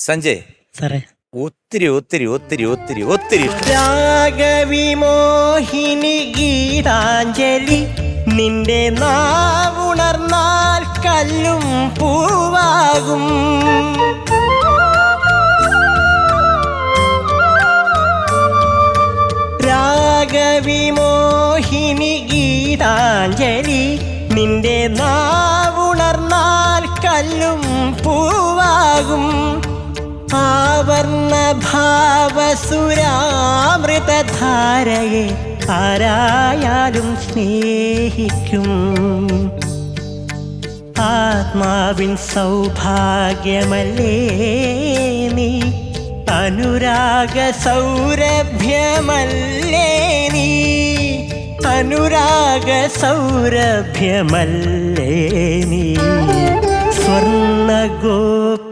സഞ്ജയ് സാറേ, ഒത്തിരി ഒത്തിരി ഒത്തിരി ഒത്തിരി ഒത്തിരി രാഗവിമോഹിനി ഗീതാഞ്ജലി, നിന്റെ നാവുണർന്നാൽ കല്ലും പൂവാകും. രാഗവിമോഹിനി ഗീതാഞ്ജലി, നിന്റെ നാവുണർന്നാൽ കല്ലും പൂവാകും. ആവർണ ഭാവസുരാമൃതധാരയെ ആരായാലും സ്നേഹിക്കും. ആത്മാവിൻ സൗഭാഗ്യമല്ലേ നീ, അനുരാഗ സൗരഭ്യമല്ലേ നീ, അനുരാഗ സൗരഭ്യമല്ലേ നീ. സ്വർണ്ണ ഗോപി